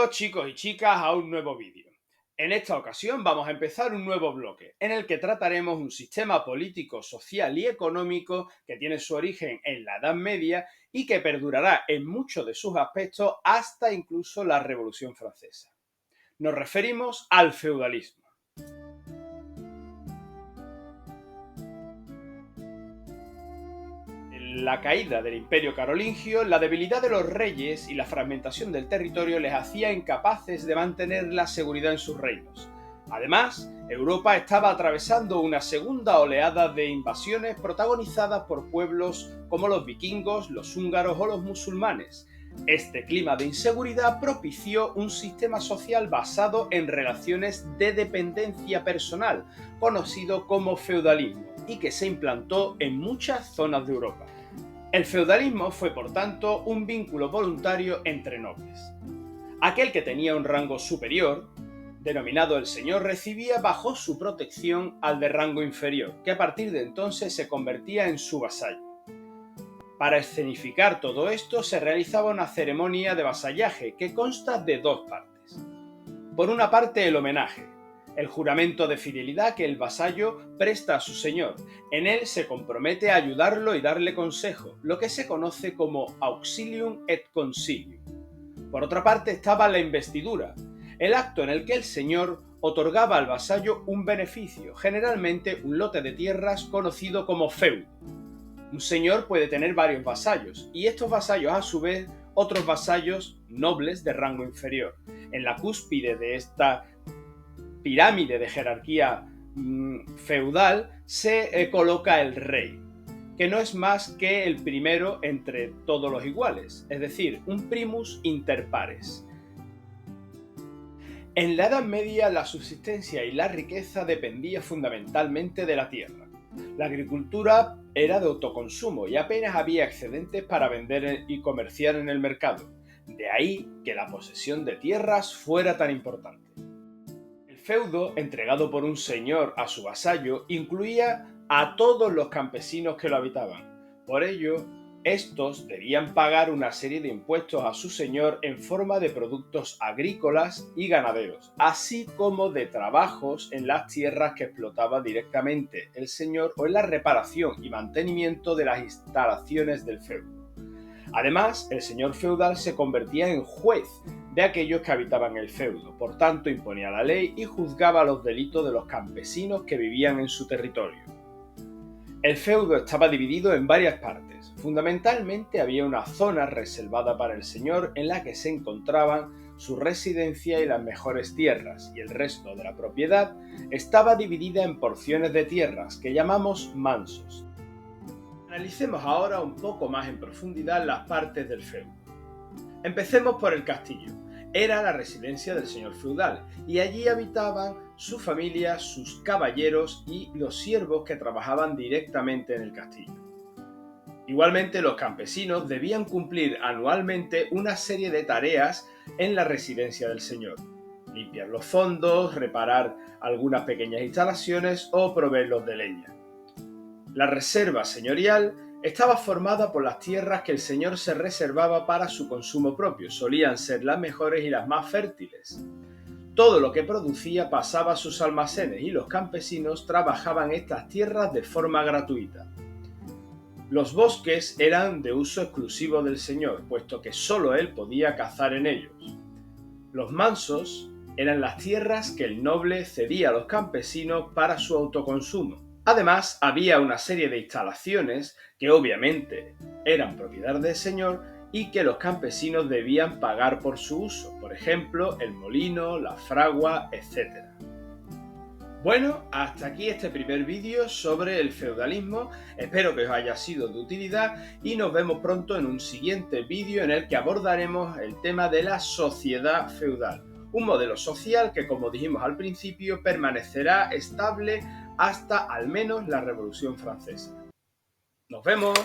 Bienvenidos chicos y chicas a un nuevo vídeo. En esta ocasión vamos a empezar un nuevo bloque en el que trataremos un sistema político, social y económico que tiene su origen en la Edad Media y que perdurará en muchos de sus aspectos hasta incluso la Revolución Francesa. Nos referimos al feudalismo. La caída del Imperio Carolingio, la debilidad de los reyes y la fragmentación del territorio les hacía incapaces de mantener la seguridad en sus reinos. Además, Europa estaba atravesando una segunda oleada de invasiones protagonizadas por pueblos como los vikingos, los húngaros o los musulmanes. Este clima de inseguridad propició un sistema social basado en relaciones de dependencia personal, conocido como feudalismo, y que se implantó en muchas zonas de Europa. El feudalismo fue, por tanto, un vínculo voluntario entre nobles. Aquel que tenía un rango superior, denominado el señor, recibía bajo su protección al de rango inferior, que a partir de entonces se convertía en su vasallo. Para escenificar todo esto se realizaba una ceremonia de vasallaje que consta de dos partes. Por una parte, el homenaje, el juramento de fidelidad que el vasallo presta a su señor. En él se compromete a ayudarlo y darle consejo, lo que se conoce como auxilium et consilium. Por otra parte estaba la investidura, el acto en el que el señor otorgaba al vasallo un beneficio, generalmente un lote de tierras conocido como feudo. Un señor puede tener varios vasallos, y estos vasallos a su vez otros vasallos nobles de rango inferior. En la cúspide de esta pirámide de jerarquía feudal se coloca el rey, que no es más que el primero entre todos los iguales, es decir, un primus inter pares. En la Edad Media la subsistencia y la riqueza dependía fundamentalmente de la tierra. La agricultura era de autoconsumo y apenas había excedentes para vender y comerciar en el mercado. De ahí que la posesión de tierras fuera tan importante. El feudo, entregado por un señor a su vasallo, incluía a todos los campesinos que lo habitaban. Por ello, estos debían pagar una serie de impuestos a su señor en forma de productos agrícolas y ganaderos, así como de trabajos en las tierras que explotaba directamente el señor o en la reparación y mantenimiento de las instalaciones del feudo. Además, el señor feudal se convertía en juez de aquellos que habitaban el feudo, por tanto imponía la ley y juzgaba los delitos de los campesinos que vivían en su territorio. El feudo estaba dividido en varias partes. Fundamentalmente había una zona reservada para el señor en la que se encontraban su residencia y las mejores tierras, y el resto de la propiedad estaba dividida en porciones de tierras que llamamos mansos. Analicemos ahora un poco más en profundidad las partes del feudo. Empecemos por el castillo. Era la residencia del señor feudal y allí habitaban su familia, sus caballeros y los siervos que trabajaban directamente en el castillo. Igualmente, los campesinos debían cumplir anualmente una serie de tareas en la residencia del señor: limpiar los fondos, reparar algunas pequeñas instalaciones o proveerlos de leña. La reserva señorial estaba formada por las tierras que el señor se reservaba para su consumo propio. Solían ser las mejores y las más fértiles. Todo lo que producía pasaba a sus almacenes y los campesinos trabajaban estas tierras de forma gratuita. Los bosques eran de uso exclusivo del señor, puesto que solo él podía cazar en ellos. Los mansos eran las tierras que el noble cedía a los campesinos para su autoconsumo. Además, había una serie de instalaciones que obviamente eran propiedad del señor y que los campesinos debían pagar por su uso, por ejemplo, el molino, la fragua, etc. Bueno, hasta aquí este primer vídeo sobre el feudalismo. Espero que os haya sido de utilidad y nos vemos pronto en un siguiente vídeo en el que abordaremos el tema de la sociedad feudal. Un modelo social que, como dijimos al principio, permanecerá estable hasta al menos la Revolución Francesa. ¡Nos vemos!